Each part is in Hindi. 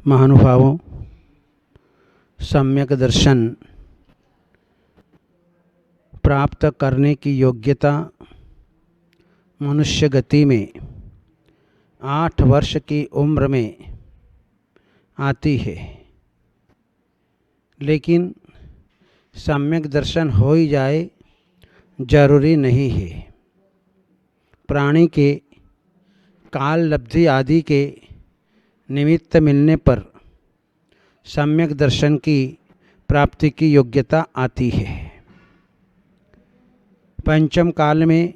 महानुभावों, सम्यक दर्शन प्राप्त करने की योग्यता मनुष्य गति में 8 वर्ष की उम्र में आती है, लेकिन सम्यक दर्शन हो ही जाए जरूरी नहीं है। प्राणी के काल लब्धि आदि के निमित्त मिलने पर सम्यक दर्शन की प्राप्ति की योग्यता आती है। पंचम काल में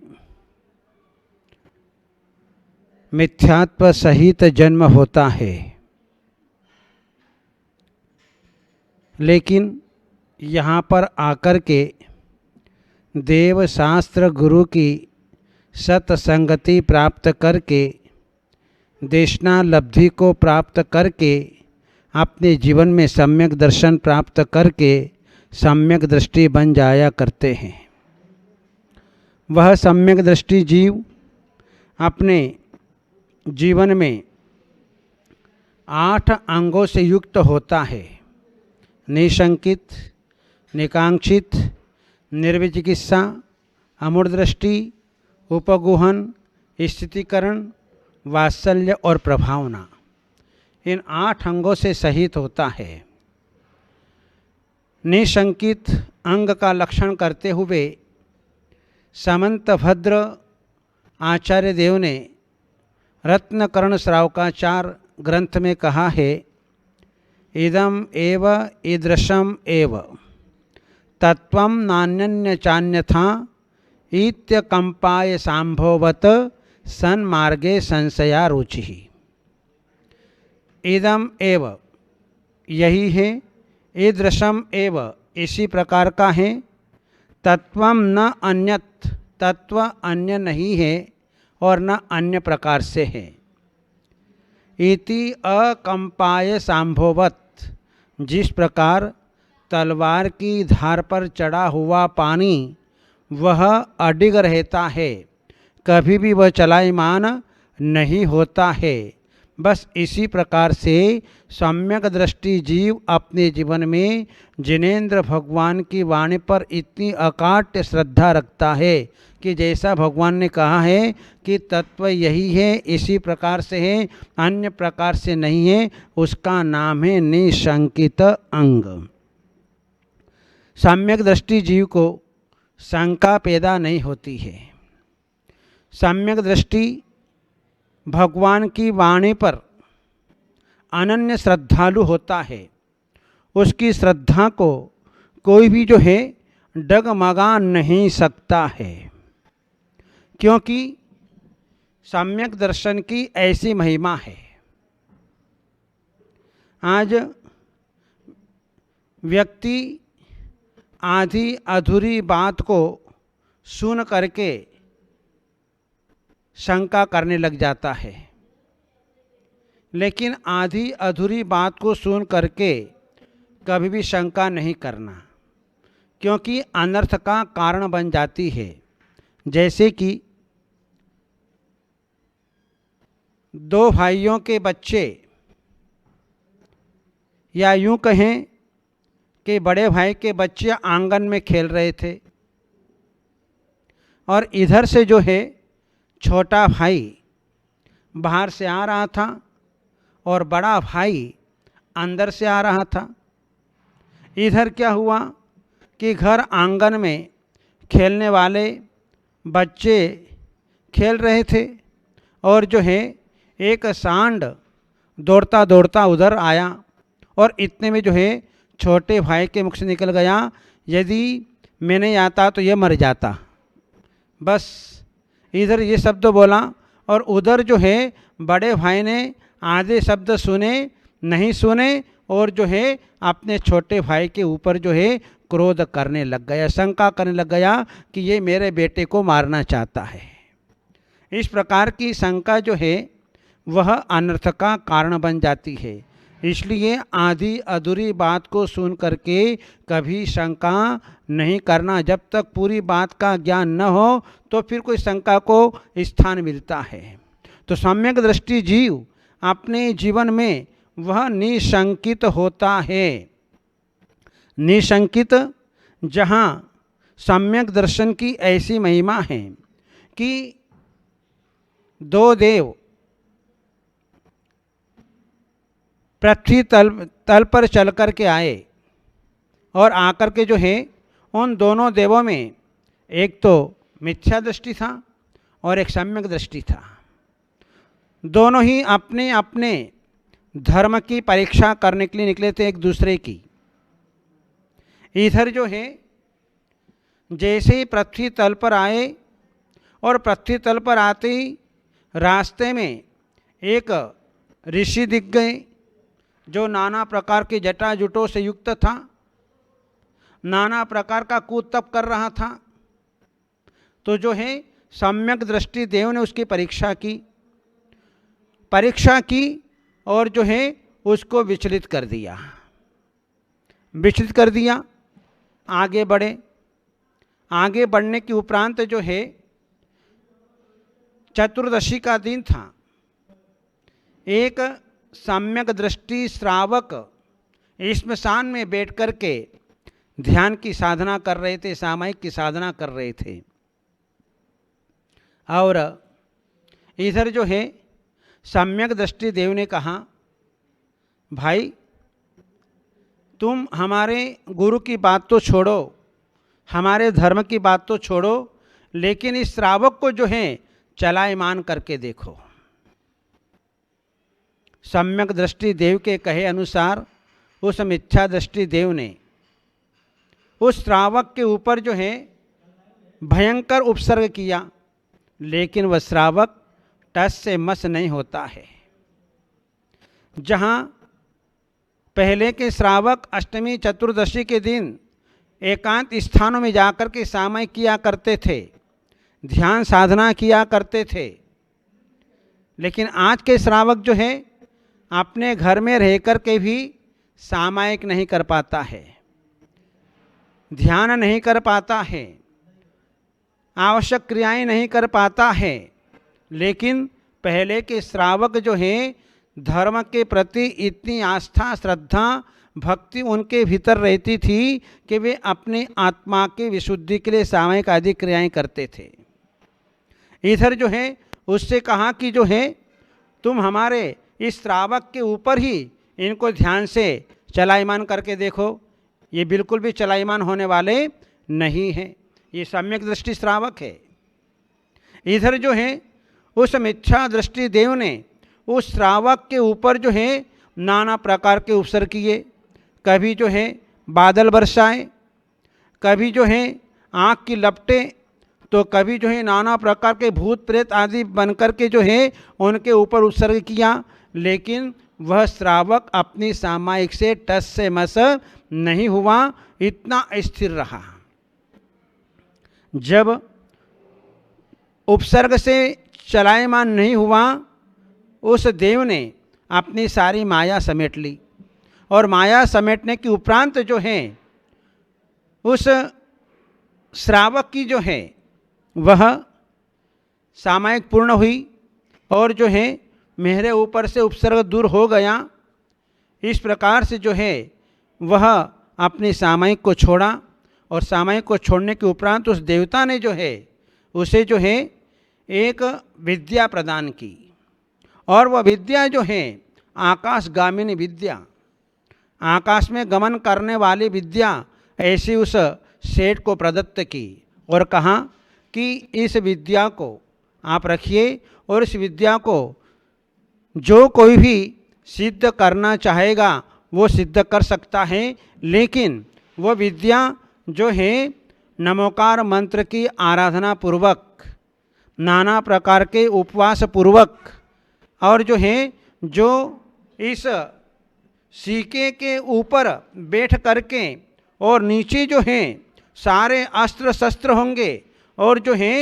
मिथ्यात्व सहित जन्म होता है, लेकिन यहाँ पर आकर के देव शास्त्र गुरु की सत्संगति प्राप्त करके देशना लब्धि को प्राप्त करके अपने जीवन में सम्यक दर्शन प्राप्त करके सम्यक दृष्टि बन जाया करते हैं। वह सम्यक दृष्टि जीव अपने जीवन में 8 अंगों से युक्त होता है। निशंकित, निकांक्षित, निर्विचिकित्सा, अमूढ़दृष्टि, उपगुहन, स्थितीकरण, वात्सल्य और प्रभावना, इन 8 अंगों से सहित होता है। निशंकित अंग का लक्षण करते हुए समंतभद्र आचार्य देव ने रत्नकर्ण श्रावकाचार ग्रंथ में कहा है, इदम एव ईदृशम एव तत्वं नान्यन्य चान्यथा इत्यकंपाय सांभवत सन्मार्गे संशया रुचि। इदम एव यही है, ईदृशम एव इसी प्रकार का है, तत्वम न अन्यत तत्व अन्य नहीं है और न अन्य प्रकार से है। इति अकंपाय सांभवत, जिस प्रकार तलवार की धार पर चढ़ा हुआ पानी वह अडिग रहता है, कभी भी वह चलायमान नहीं होता है, बस इसी प्रकार से सम्यक दृष्टि जीव अपने जीवन में जिनेंद्र भगवान की वाणी पर इतनी अकाट्य श्रद्धा रखता है कि जैसा भगवान ने कहा है कि तत्व यही है, इसी प्रकार से है, अन्य प्रकार से नहीं है, उसका नाम है निशंकित अंग। सम्यक दृष्टि जीव को शंका पैदा नहीं होती है। सम्यक दृष्टि भगवान की वाणी पर अनन्य श्रद्धालु होता है। उसकी श्रद्धा को कोई भी जो है डगमगा नहीं सकता है, क्योंकि सम्यक दर्शन की ऐसी महिमा है। आज व्यक्ति आधी अधूरी बात को सुन करके शंका करने लग जाता है, लेकिन आधी अधूरी बात को सुन करके कभी भी शंका नहीं करना, क्योंकि अनर्थ का कारण बन जाती है। जैसे कि 2 भाइयों के बच्चे, या यूं कहें कि बड़े भाई के बच्चे आंगन में खेल रहे थे और इधर से जो है छोटा भाई बाहर से आ रहा था और बड़ा भाई अंदर से आ रहा था। इधर क्या हुआ कि घर आंगन में खेलने वाले बच्चे खेल रहे थे और जो है एक सांड दौड़ता दौड़ता उधर आया और इतने में जो है छोटे भाई के मुख से निकल गया, यदि मैं नहीं आता तो ये मर जाता। बस इधर ये शब्द बोला और उधर जो है बड़े भाई ने आधे शब्द सुने नहीं सुने और जो है अपने छोटे भाई के ऊपर जो है क्रोध करने लग गया, शंका करने लग गया कि ये मेरे बेटे को मारना चाहता है। इस प्रकार की शंका जो है वह अनर्थ का कारण बन जाती है। इसलिए आधी अधूरी बात को सुन करके कभी शंका नहीं करना। जब तक पूरी बात का ज्ञान न हो तो फिर कोई शंका को स्थान मिलता है। तो सम्यक दृष्टि जीव अपने जीवन में वह निशंकित होता है। निशंकित, जहाँ सम्यक दर्शन की ऐसी महिमा है कि दो देव पृथ्वी तल पर चल कर के आए और आकर के जो है उन दोनों देवों में एक तो मिथ्या दृष्टि था और एक सम्यक दृष्टि था। दोनों ही अपने अपने धर्म की परीक्षा करने के लिए निकले थे एक दूसरे की। इधर जो है जैसे ही पृथ्वी तल पर आए और पृथ्वी तल पर आते ही रास्ते में एक ऋषि दिख गए जो नाना प्रकार के जटाजुटों से युक्त था, नाना प्रकार का कूद तप कर रहा था। तो जो है सम्यक दृष्टि देव ने उसकी परीक्षा की और जो है उसको विचलित कर दिया। आगे बढ़ने के उपरांत जो है चतुर्दशी का दिन था। एक सम्यक दृष्टि श्रावक श्मशान में बैठ कर के ध्यान की साधना कर रहे थे, सामायिक की साधना कर रहे थे। और इधर जो है सम्यक दृष्टि देव ने कहा, भाई तुम हमारे गुरु की बात तो छोड़ो, हमारे धर्म की बात तो छोड़ो, लेकिन इस श्रावक को जो है चलायमान करके देखो। सम्यक दृष्टि देव के कहे अनुसार उस मिथ्या दृष्टि देव ने उस श्रावक के ऊपर जो है भयंकर उपसर्ग किया, लेकिन वह श्रावक टस से मस नहीं होता है। जहाँ पहले के श्रावक अष्टमी चतुर्दशी के दिन एकांत स्थानों में जाकर के सामयिक किया करते थे, ध्यान साधना किया करते थे, लेकिन आज के श्रावक जो है अपने घर में रहकर के भी सामायिक नहीं कर पाता है, ध्यान नहीं कर पाता है, आवश्यक क्रियाएं नहीं कर पाता है। लेकिन पहले के श्रावक जो हैं धर्म के प्रति इतनी आस्था, श्रद्धा, भक्ति उनके भीतर रहती थी कि वे अपनी आत्मा की विशुद्धि के लिए सामयिक आदि क्रियाएं करते थे। इधर जो है उससे कहा कि जो है तुम हमारे इस श्रावक के ऊपर ही इनको ध्यान से चलायमान करके देखो। ये बिल्कुल भी चलायमान होने वाले नहीं हैं, ये सम्यक दृष्टि श्रावक है। इधर जो है उस मिथ्या दृष्टि देव ने उस श्रावक के ऊपर जो है नाना प्रकार के उपसर्ग किए। कभी जो है बादल बरसाए, कभी जो है आँख की लपटें, तो कभी जो है नाना प्रकार के भूत प्रेत आदि बनकर के जो है उनके ऊपर उत्सर्ग किया। लेकिन वह श्रावक अपनी सामायिक से टस से मस नहीं हुआ, इतना स्थिर रहा। जब उपसर्ग से चलायमान नहीं हुआ, उस देव ने अपनी सारी माया समेट ली और माया समेटने के उपरांत जो है उस श्रावक की जो है वह सामायिक पूर्ण हुई और जो है मेरे ऊपर से उपसर्ग दूर हो गया। इस प्रकार से जो है वह अपनी सामायिक को छोड़ा और सामायिक को छोड़ने के उपरांत उस देवता ने जो है उसे जो है एक विद्या प्रदान की और वह विद्या जो है आकाशगामिनी विद्या, आकाश में गमन करने वाली विद्या ऐसी उस सेठ को प्रदत्त की और कहा कि इस विद्या को आप रखिए और इस विद्या को जो कोई भी सिद्ध करना चाहेगा वो सिद्ध कर सकता है। लेकिन वो विद्या जो है नमोकार मंत्र की आराधना पूर्वक, नाना प्रकार के उपवास पूर्वक और जो है जो इस सीके के ऊपर बैठ करके और नीचे जो है सारे अस्त्र शस्त्र होंगे और जो है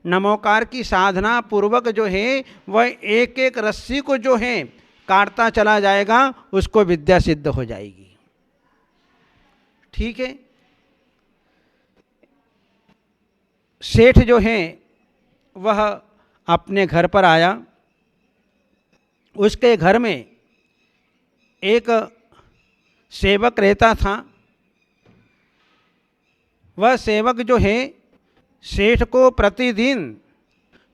नमोकार की साधना पूर्वक जो है वह एक एक रस्सी को जो है काटता चला जाएगा, उसको विद्या सिद्ध हो जाएगी। ठीक है। सेठ जो है वह अपने घर पर आया। उसके घर में एक सेवक रहता था। वह सेवक जो है सेठ को प्रतिदिन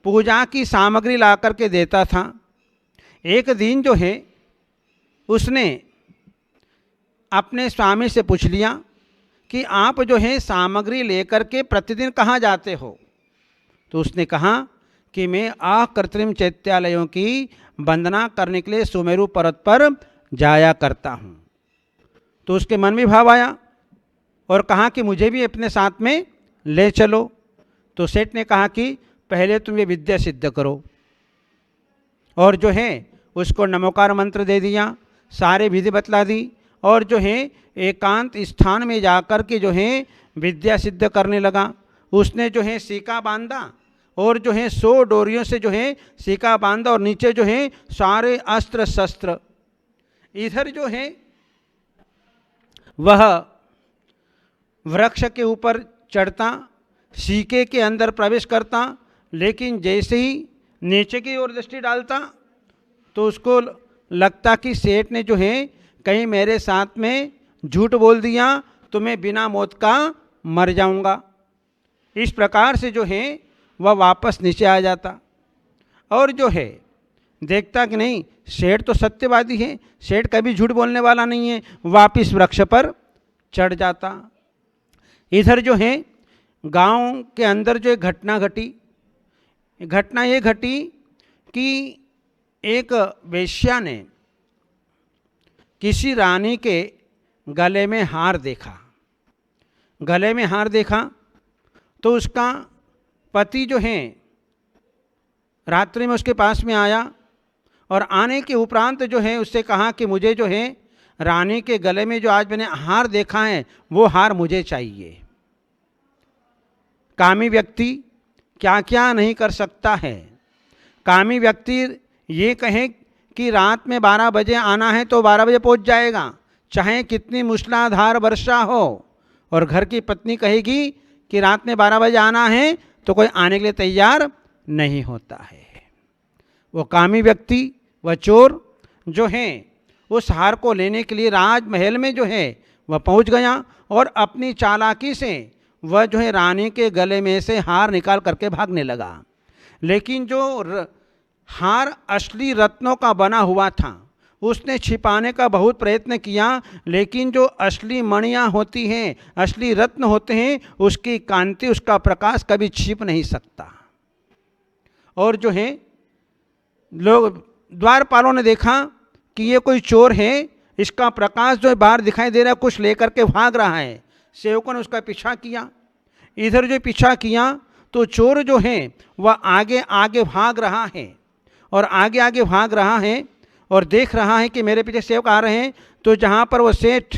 पूजा की सामग्री ला कर के देता था। एक दिन जो है उसने अपने स्वामी से पूछ लिया कि आप जो है सामग्री लेकर के प्रतिदिन कहाँ जाते हो? तो उसने कहा कि मैं अकृत्रिम चैत्यालयों की वंदना करने के लिए सुमेरु पर्वत पर जाया करता हूँ। तो उसके मन में भाव आया और कहा कि मुझे भी अपने साथ में ले चलो। तो सेठ ने कहा कि पहले तुम ये विद्या सिद्ध करो, और जो है उसको नमोकार मंत्र दे दिया, सारे विधि बतला दी, और जो है एकांत स्थान में जाकर के जो है विद्या सिद्ध करने लगा। उसने जो है सीका बांधा और जो है 100 डोरियों से जो है सीका बांधा, और नीचे जो है सारे अस्त्र शस्त्र। इधर जो है वह वृक्ष के ऊपर चढ़ता, सीके के अंदर प्रवेश करता, लेकिन जैसे ही नीचे की ओर दृष्टि डालता तो उसको लगता कि सेठ ने जो है कहीं मेरे साथ में झूठ बोल दिया तो मैं बिना मौत का मर जाऊंगा। इस प्रकार से जो है वह वापस नीचे आ जाता, और जो है देखता कि नहीं, सेठ तो सत्यवादी है, सेठ कभी झूठ बोलने वाला नहीं है, वापिस वृक्ष पर चढ़ जाता। इधर जो है गांव के अंदर जो एक घटना घटी, घटना ये घटी कि एक वेश्या ने किसी रानी के गले में हार देखा। गले में हार देखा तो उसका पति जो है रात्रि में उसके पास में आया, और आने के उपरांत जो है उससे कहा कि मुझे जो है रानी के गले में जो आज मैंने हार देखा है वो हार मुझे चाहिए। कामी व्यक्ति क्या क्या नहीं कर सकता है। कामी व्यक्ति ये कहे कि रात में 12 बजे आना है तो 12 बजे पहुंच जाएगा, चाहे कितनी मूसलाधार वर्षा हो। और घर की पत्नी कहेगी कि रात में 12 बजे आना है तो कोई आने के लिए तैयार नहीं होता है। वो कामी व्यक्ति, वह चोर जो है उस हार को लेने के लिए राजमहल में जो है वह पहुंच गया, और अपनी चालाकी से वह जो है रानी के गले में से हार निकाल करके भागने लगा। लेकिन जो हार असली रत्नों का बना हुआ था उसने छिपाने का बहुत प्रयत्न किया, लेकिन जो असली मणियाँ होती हैं, असली रत्न होते हैं, उसकी कांति, उसका प्रकाश कभी छिप नहीं सकता। और जो है लोग द्वारपालों ने देखा कि ये कोई चोर है, इसका प्रकाश जो है बाहर दिखाई दे रहा है, कुछ लेकर के भाग रहा है। सेवकों ने उसका पीछा किया। इधर जो पीछा किया तो चोर जो है वह आगे आगे भाग रहा है, और आगे आगे भाग रहा है और देख रहा है कि मेरे पीछे सेवक आ रहे हैं। तो जहाँ पर वो सेठ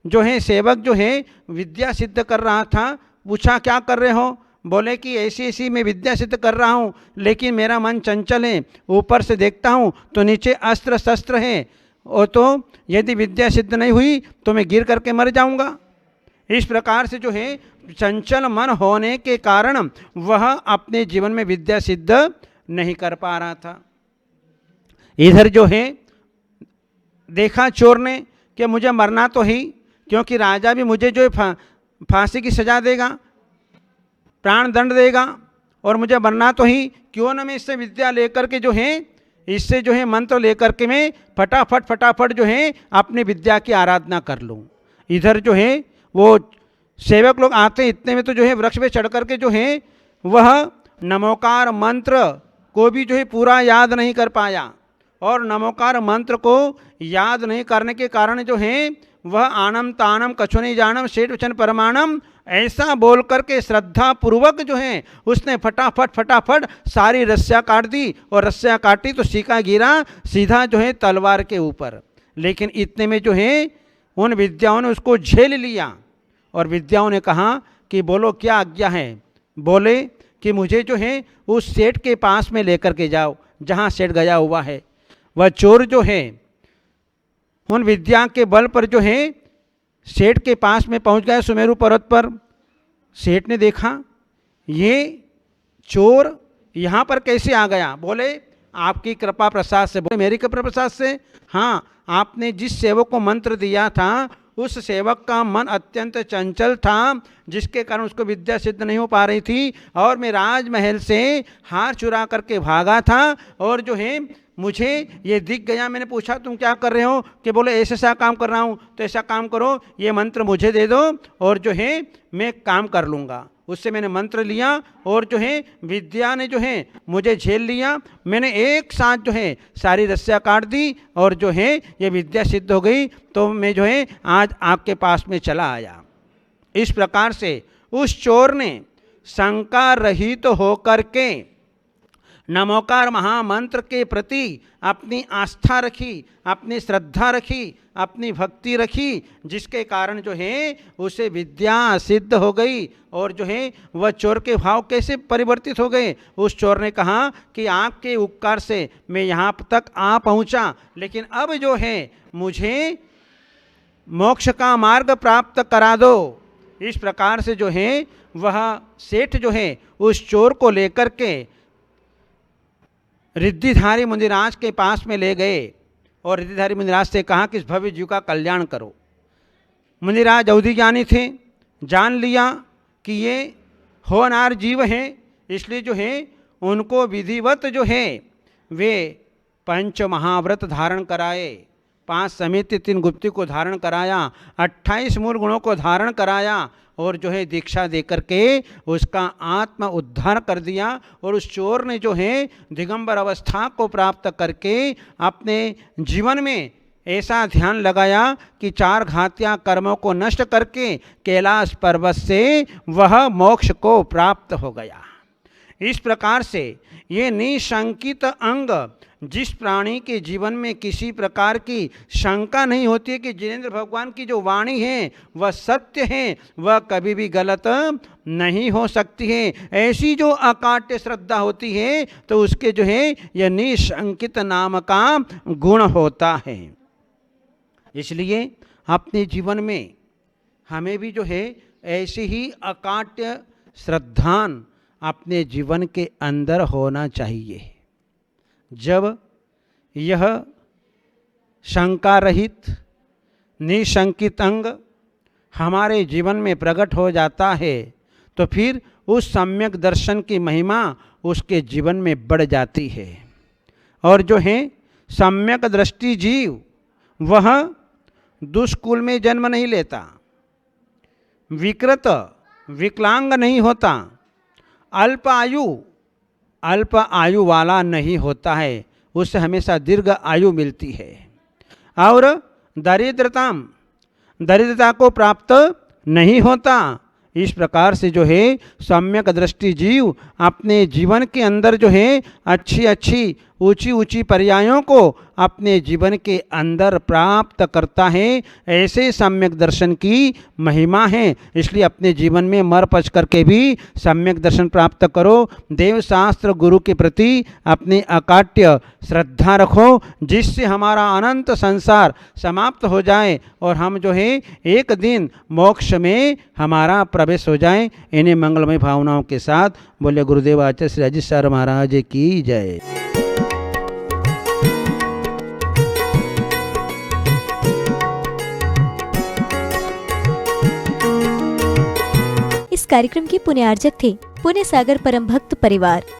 जो है सेवक जो है विद्या सिद्ध कर रहा था, पूछा क्या कर रहे हो? बोले कि ऐसी ऐसी मैं विद्या सिद्ध कर रहा हूँ, लेकिन मेरा मन चंचल है, ऊपर से देखता हूँ तो नीचे अस्त्र शस्त्र है, और तो यदि विद्या सिद्ध नहीं हुई तो मैं गिर करके मर जाऊँगा। इस प्रकार से जो है चंचल मन होने के कारण वह अपने जीवन में विद्या सिद्ध नहीं कर पा रहा था। इधर जो है देखा चोर ने कि मुझे मरना तो ही, क्योंकि राजा भी मुझे जो है फांसी की सजा देगा, प्राण दंड देगा, और मुझे मरना तो ही, क्यों ना मैं इससे विद्या लेकर के जो है इससे जो है मंत्र लेकर के मैं फटाफट जो है अपनी विद्या की आराधना कर लूँ। इधर जो है वो सेवक लोग आते, इतने में तो जो है वृक्ष पे चढ़ करके जो है वह नमोकार मंत्र को भी जो है पूरा याद नहीं कर पाया, और नमोकार मंत्र को याद नहीं करने के कारण जो है वह आनम तानम कछु नहीं जानम शेठ वचन परमाणम ऐसा बोल करके श्रद्धा पूर्वक जो है उसने फटाफट सारी रस्सियाँ काट दी, और रस्सियाँ काटी तो सीका गिरा सीधा जो है तलवार के ऊपर। लेकिन इतने में जो है उन विद्याओं ने उसको झेल लिया, और विद्याओं ने कहा कि बोलो क्या आज्ञा है? बोले कि मुझे जो है उस सेठ के पास में लेकर के जाओ जहाँ सेठ गया हुआ है। वह चोर जो है उन विद्या के बल पर जो है सेठ के पास में पहुंच गया सुमेरु पर्वत पर। सेठ ने देखा ये चोर यहाँ पर कैसे आ गया? बोले आपकी कृपा प्रसाद से। बोले मेरी कृपा प्रसाद से? हाँ, आपने जिस सेवक को मंत्र दिया था उस सेवक का मन अत्यंत चंचल था, जिसके कारण उसको विद्या सिद्ध नहीं हो पा रही थी, और मैं राजमहल से हार चुरा करके भागा था, और जो है मुझे ये दिख गया। मैंने पूछा तुम क्या कर रहे हो? कि बोले ऐसा ऐसा काम कर रहा हूँ। तो ऐसा काम करो, ये मंत्र मुझे दे दो और जो है मैं काम कर लूँगा। उससे मैंने मंत्र लिया और जो है विद्या ने जो है मुझे झेल लिया। मैंने एक साथ जो है सारी रस्सियाँ काट दी और जो है ये विद्या सिद्ध हो गई। तो मैं जो है आज आपके पास में चला आया। इस प्रकार से उस चोर ने शंका रहित होकर के नमोकार महामंत्र के प्रति अपनी आस्था रखी, अपनी श्रद्धा रखी, अपनी भक्ति रखी, जिसके कारण जो है उसे विद्या सिद्ध हो गई। और जो है वह चोर के भाव कैसे परिवर्तित हो गए? उस चोर ने कहा कि आपके उपकार से मैं यहाँ तक आ पहुँचा, लेकिन अब जो है मुझे मोक्ष का मार्ग प्राप्त करा दो। इस प्रकार से जो है वह सेठ जो है उस चोर को लेकर के रिद्धिधारी मुनिराज के पास में ले गए और रिद्धिधारी मुनिराज से कहा कि इस भव्य जीव का कल्याण करो। मुनिराज अवधि ज्ञानी थे, जान लिया कि ये होनहार जीव हैं, इसलिए जो है उनको विधिवत जो है वे पंच महाव्रत धारण कराए, 5 समिति 3 गुप्ती को धारण कराया, 28 मूल गुणों को धारण कराया और जो है दीक्षा दे करके उसका आत्म उद्धार कर दिया। और उस चोर ने जो है दिगंबर अवस्था को प्राप्त करके अपने जीवन में ऐसा ध्यान लगाया कि 4 घातिया कर्मों को नष्ट करके कैलाश पर्वत से वह मोक्ष को प्राप्त हो गया। इस प्रकार से ये निशंकित अंग, जिस प्राणी के जीवन में किसी प्रकार की शंका नहीं होती है कि जिनेंद्र भगवान की जो वाणी है वह सत्य है, वह कभी भी गलत नहीं हो सकती है, ऐसी जो अकाट्य श्रद्धा होती है तो उसके जो है यह निशंकित नाम का गुण होता है। इसलिए अपने जीवन में हमें भी जो है ऐसी ही अकाट्य श्रद्धान अपने जीवन के अंदर होना चाहिए। जब यह शंका रहित निशंकित अंग हमारे जीवन में प्रकट हो जाता है तो फिर उस सम्यक दर्शन की महिमा उसके जीवन में बढ़ जाती है। और जो है सम्यक दृष्टि जीव वह दुष्कुल में जन्म नहीं लेता, विकृत विकलांग नहीं होता, अल्प आयु वाला नहीं होता है, उससे हमेशा दीर्घ आयु मिलती है। और दरिद्रता को प्राप्त नहीं होता। इस प्रकार से जो है सम्यक दृष्टि जीव अपने जीवन के अंदर जो है अच्छी अच्छी ऊंची ऊंची पर्यायों को अपने जीवन के अंदर प्राप्त करता है। ऐसे सम्यक दर्शन की महिमा है। इसलिए अपने जीवन में मर पच करके भी सम्यक दर्शन प्राप्त करो। देव शास्त्र गुरु के प्रति अपनी अकाट्य श्रद्धा रखो, जिससे हमारा अनंत संसार समाप्त हो जाए और हम जो है एक दिन मोक्ष में हमारा प्रवेश हो जाए। इन्हीं मंगलमय भावनाओं के साथ बोले गुरुदेव आचार्य श्री अजीत सर महाराज की जय। इस कार्यक्रम के पुण्यार्जक थे पुण्य सागर परम भक्त परिवार।